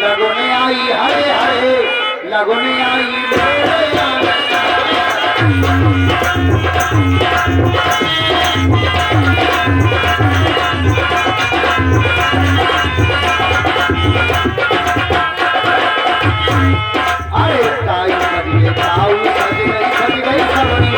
लगने आई हरे हरे लगने आई अरे ताई सज गई सवरी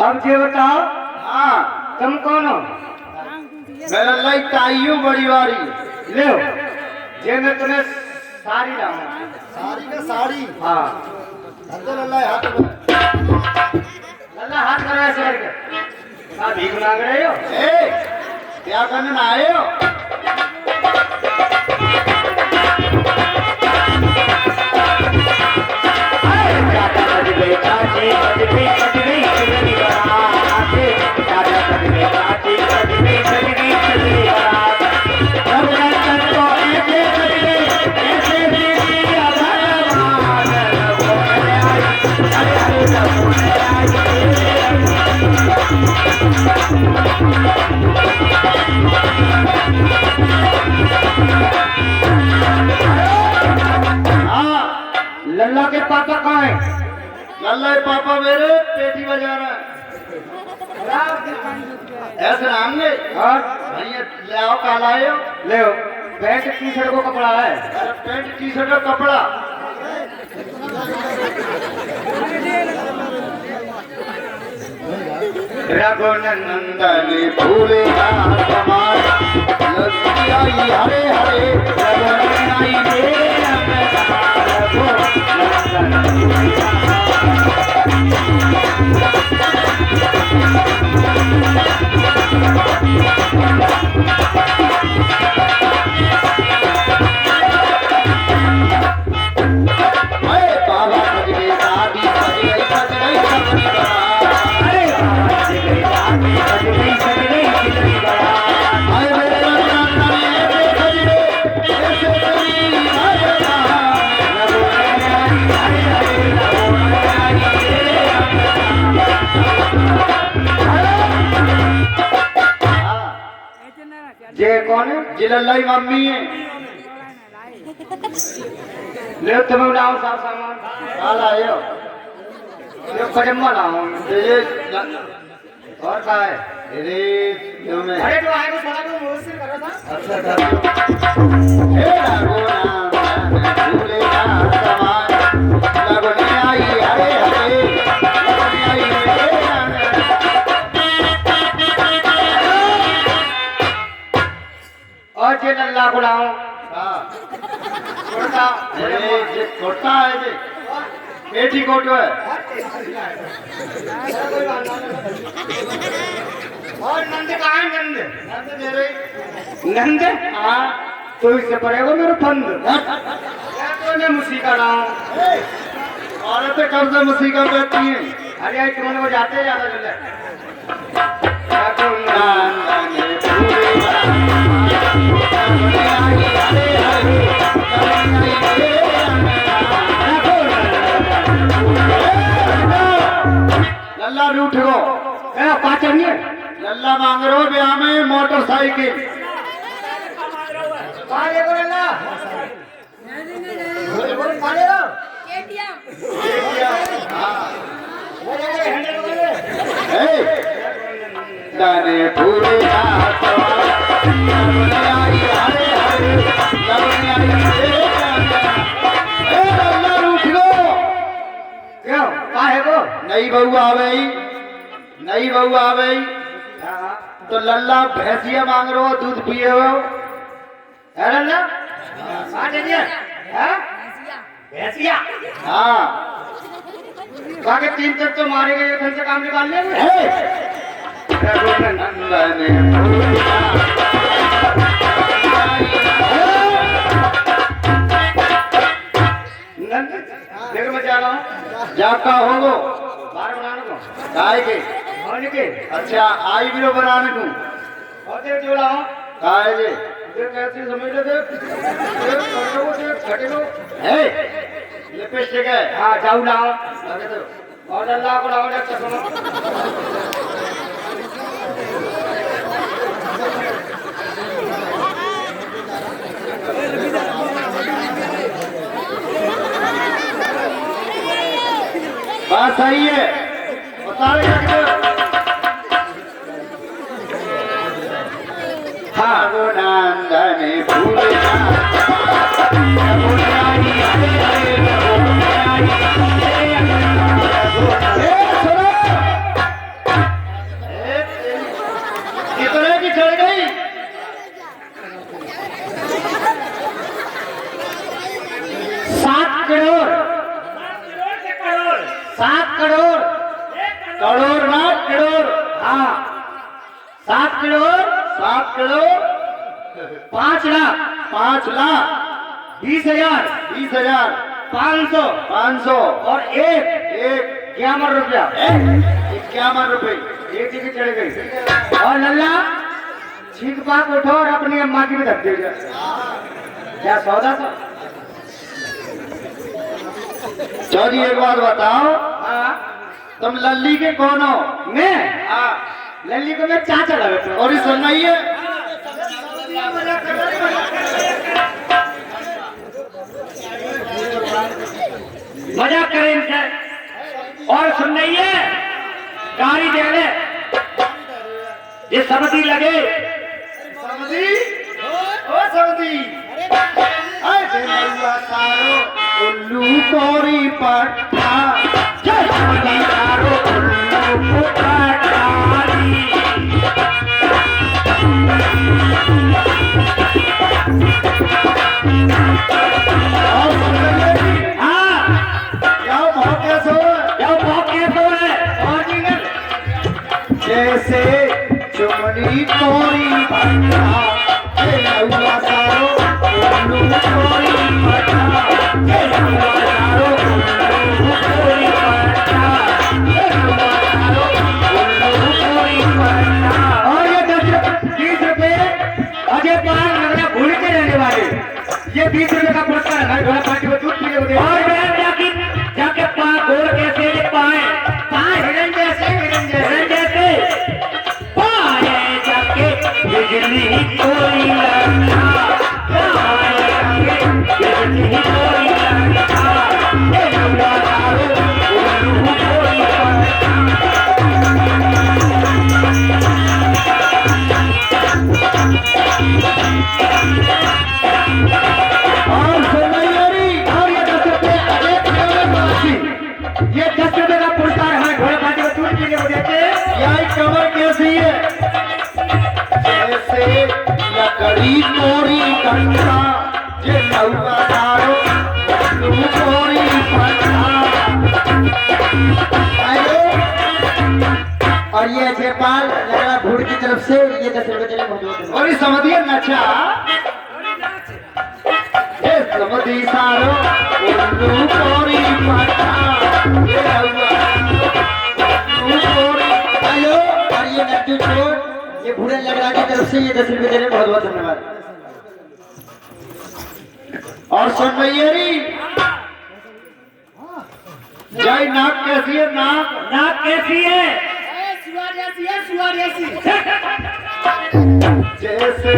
अब ये बताओ हाँ तुम कौन हो? मेरा लाई ताइयों बड़ी वारी ले ये मैं तुम्हें साड़ी लाऊंगा। साड़ी का साड़ी हाँ अंदर अल्लाह हाथ में लल्ला हाथ करो ऐसे करके। आप भीख मांग रहे हो? ए क्या करने आए हो? लल्ला के पापा कहाँ हैं? लल्ला पापा मेरे पेटी बजा रहा है ऐसे नाम ने और भैया ले आओ काला आए हो ले पैंट टी शर्ट को कपड़ा है। अरे पेंट टी शर्ट का कपड़ा रघुनंदन फूले समाज लगी आई हरे हरे लगने आई बाबा सज गई दादी सज गई सपनी ये कौन है? जिलल्लाई मम्मी है ले तुम्हें लाओ साफ सामान। काल आए हो ये कजम्मा लाओ। ये और क्या है? अरे जो में अरे तो आए को सारा को मुझसे करो था। अच्छा कर हे रघुनाथ भूले समाज लगने आई हरे हरे लगने आई और ये लल्ला को लाओ। कुर्ता अरे ये कुर्ता है ये पेटी कोट है और नंद कहाँ है? नंद नंद दे रही नंद हाँ तो इससे पड़ेगा मेरे फंद। तो मैं मुसी का लाऊं। औरतें कब से मुसीबत करती हैं अरे यार तुमने वो जाते ज्यादा जल्दी लल्ला रूठ गो पाचन लल्ला मांग रहे हो ब्याह में मोटरसाइकिल दाने फूले नई बहू आ गई नई बहू आ गई तो लल्ला भैंसिया मांग रहे हो दूध पिए हो है लल्ला भैंसिया हाँ बाकी 3 तक तो मारे गए घर से काम निकाल ले देख मैं जा रहा हूँ जा का होगो बाहर बनाने को काय के होने के अच्छा आई बिरो बनाने को और देख जोड़ा हूँ काय जे देख कैसे समझ ले देख देख घटे लो है लिपस्टिक है हाँ जाऊ लाओ लगे तो और अल्लाह को लाओ देख चलो बात सही है बता रहे हाँ नंदन कितने की चढ़ गई 7 करोड़ 7 करोड़ करोड़ ना करोड़ हाँ 7 करोड़ 7 करोड़ 5 लाख 5 लाख 20,000 20,000 500 500 और एक 51 रुपया 51 रुपए एक टिकट चढ़ गई और लल्ला छीक पाक उठो और अपनी अम्मा की भी धक दे क्या सौदा था चौधरी एक बात बताओ हाँ तुम लल्ली के कौन हो मैं हाँ लल्ली को मैं चाचा लगे और ये सुनाई है मजाक करें इनसे और सुन रही है गाड़ी दे ले ये समझी लगे समझी ओ समझी अरे मल्ला सारो उल्लू कोरी पट्टा जय समझी सारो उल्लू पटारी और समझिए हाँ क्या भाव कैसे हो जाओ बहुत कैसे है ओरिजिनल जैसे चुमनी कोरी पट्टा ये मल्ला सारो उल्लू कोरी पट्टा ये मल्ला सारो उल्लू कोरी पट्टा ये मल्ला सारो उल्लू कोरी पट्टा और ये 20 रुपए अजय पाल नगरा भूल के रहने वाले ये 20 रुपए का पुरस्कार है घोड़ा पार्टी को दूध पीने को दे और मैं जाके गोल कैसे पाए पाए हिरन जैसे पाए जाके बिजली कोई लड़का पाए जाके बिजली कोई लड़का ये नंगा तारो उल्लू कोई लड़का और सुनैयरी और ये 10 रुपए अजय प्रेमवासी ये 10 रुपए का पुरस्कार हमारे घोड़ा पार्टी को दूध पीने को देते यह कमर कैसी है जैसे लकड़ी कोरी कंटा ये नौका तारो तू कोरी पंटा आइए और ये जयपाल लगा भूड़ की तरफ से ये 10 रुपए चले बहुत और ये समझिए नचा ये समझी सारो उल्लू कोरी पंटा ये नौका तू कोरी हेलो और ये नट्टू चोर ये भूड़न लगड़ा की तरफ से ये 10 रुपए चले बहुत बहुत धन्यवाद और सुनैयरी जय नाक कैसी है नाक नाक कैसी है जैसे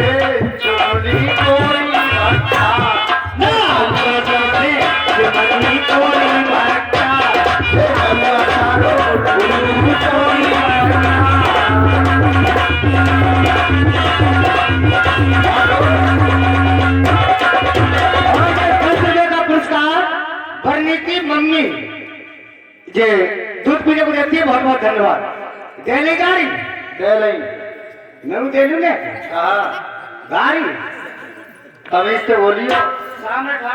चोरी कोई भट्टा नाक कैसे सिमरनी कोई भट्टा ये नौका तारो उल्लू कोरी और ये 10 रुपए का पुरस्कार भरने की मम्मी जे दूध पीने को देती है बहुत बहुत धन्यवाद देने गाड़ी दे नहीं मैं दे लू ने कहा गाड़ी तब इससे बोलिए सामने खा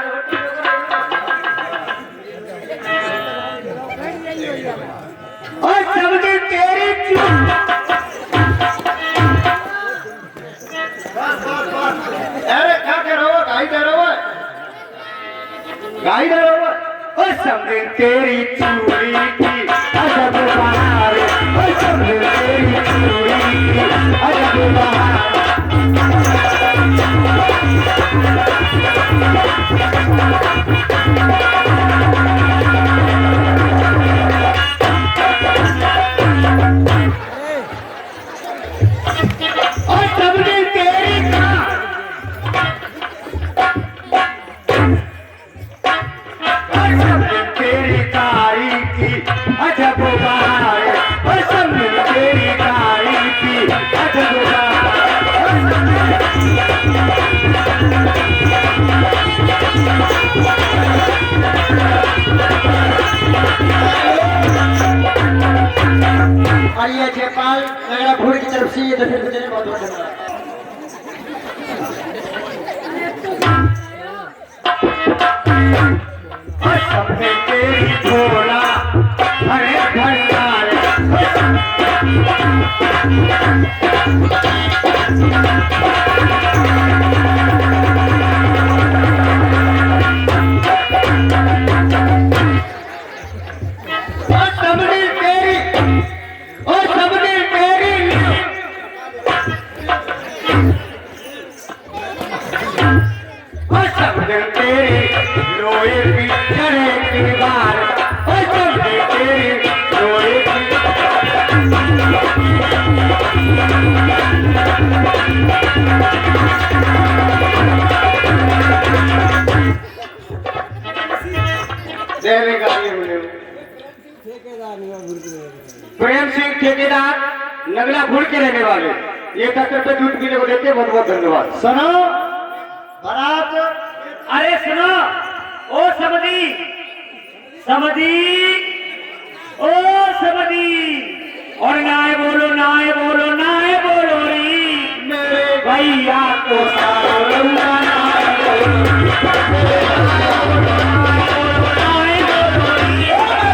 और समझे तेरी चूक अरे क्या कह रहा हो गाई कह रहा हो गाई कह रहा हो समझे तेरी चूड़ी की अजब बहार, ओ समझे तेरी चूड़ी की अजब बहार। और समझे तेरी तेरी कारी की अजब बहार, और समझे तेरी कारी की अजब बहार। और ये जयपाल नगरा भूड़ की तरफ से ये दफे बजाने बहुत बहुत धन्यवाद। और समझे तेरी भोला हरे भंडार, और समझे तेरी, और समझे तेरी, और समझे तेरी लोहे की चढ़े की बार, और समझे तेरी लोहे की देवेगा ये बोले। प्रेम सिंह ठेकेदार नगला भूड़ के रहने वाले, ये 10 रुपए दूध पीने को देते, बहुत बहुत धन्यवाद। सुनो बारात अरे सुनो, ओ समधी, समधी, ओ समधी, और नाय बोलो, नाय बोलो, नाय बोलो री, मेरे भैया को सारो रंगा नाय बोलो, नाय बोलो री,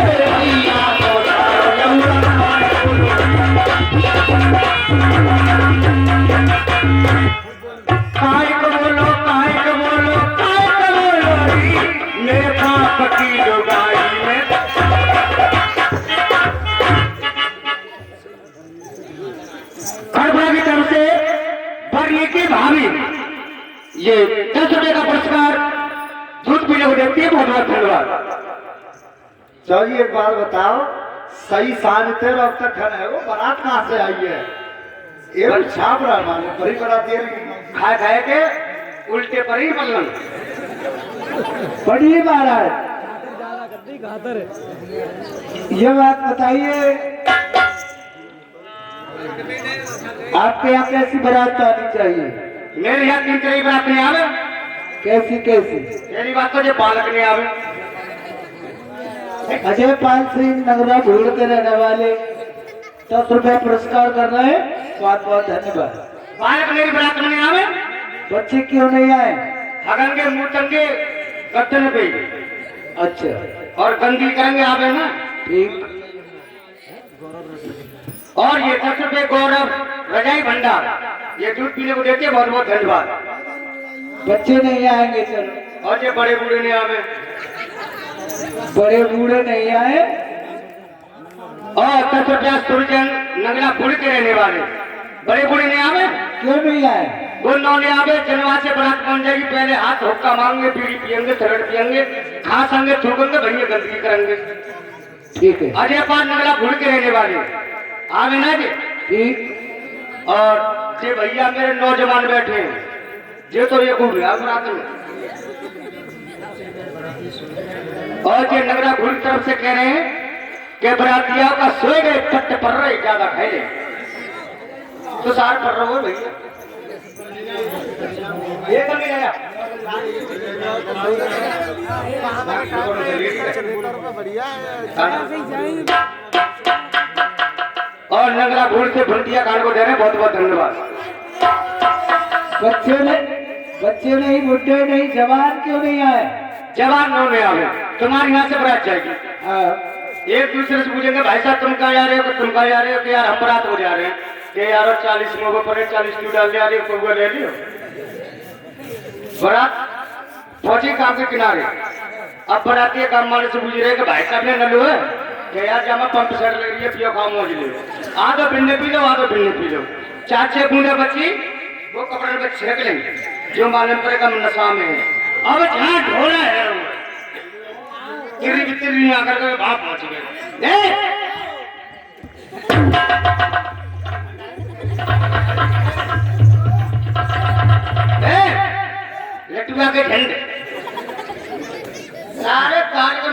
मेरे भैया को सारो रंगा नाय बोलो। काय को बोलो, काय को बोलो, काय को बोलो री, मेरे बाप की लुगाई में। खड़बड़ा की तरफ से बरनी की भाभी ये 10 रुपए का पुरस्कार दूध पीने को देती है, बहुत बहुत धन्यवाद। चलिए एक बात बताओ, सही शान तेरा अब तक खड़ा है, वो बारात कहाँ से आई है? ये भी छाप रहा है मानो बड़ी बारात है, खाए खाए के उल्टे पर ही बल्लन। बड़ी बारात। ये बात बताइए, आपके यहाँ कैसी बारात आनी चाहिए? मेरे यहाँ 3 तरह की बात नहीं आवे। कैसी कैसी? मेरी बात तो जो बालक नहीं आवे। अजय पाल सिंह नगरा भूड़ के रहने वाले 10 रुपया पुरस्कार कर रहे हैं, बहुत बहुत धन्यवाद। बालक मेरी बारात में नहीं आवे। बच्चे क्यों नहीं आए? हगंगे मुंह टंगे गर्दन पे अच्छा और गंदी करेंगे आवे ना। ठीक। और ये 10 रुपए गौरव रजाई भंडार ये दूध पीने को देते, बहुत बहुत धन्यवाद। बच्चे नहीं आएंगे, चलो। और ये बड़े बूढ़े नहीं आवे। बड़े बूढ़े नहीं आए। और 10 रुपया सुरजन नगला भूड़ के रहने वाले, बड़े बूढ़े नहीं आवे। क्यों नहीं आए? दोनों नहीं आवे। जनवा से बारात पहुंच जाएगी, पहले हाथ हुक्का मांगेंगे, बीड़ी पियेंगे, सिगरेट पियेंगे, खाएंगे, थूकेंगे, भैया गंदगी करेंगे। ठीक है। अजय पाल नगला भूड़ के रहने वाले आवे ना जी। ठीक। और ये भैया मेरे नौजवान बैठे हैं, ये तो ये घूम रहा बारात में। और ये नगरा भूड़ की तरफ से कह रहे हैं कि बरातिया का सोए गए पट्टे पर रहे, ज्यादा खाए ले तो सार पर रहो भैया। ये कभी गया और नगरा भूड़ से भंटिया कांड को दे रहे, बहुत बहुत धन्यवाद। बच्चे नहीं, बुढ़े नहीं, जवान क्यों नहीं आए? जवान नो में आवे, तुम्हारे यहाँ से बारात जाएगी। एक दूसरे से पूछेंगे भाई साहब तुम कहाँ जा रहे हो, तुम कहाँ जा रहे हो, कि यार हम बारात हो जा रहे हैं, कि यार 40 मोगो पर 40 क्यों डाल जा रही हो, ले लियो। बारात पहुंची काम के किनारे, अब बराती का मन से बुझ रहे कि भाई साहब ने नलू है कि यार जामा पंप सेट लग रही है पियो खाओ मौज लो आ तो बिन्ने पी लो आ तो बिन्ने पी लो 4-6 बूंदे बची वो कपड़े में छेक लेंगे जो मालूम पड़ेगा नशा में है। अब जहाँ ढोला है गिरी बितरी आकर के बाप पहुंच गए लटुआ के झंडे सारे काट के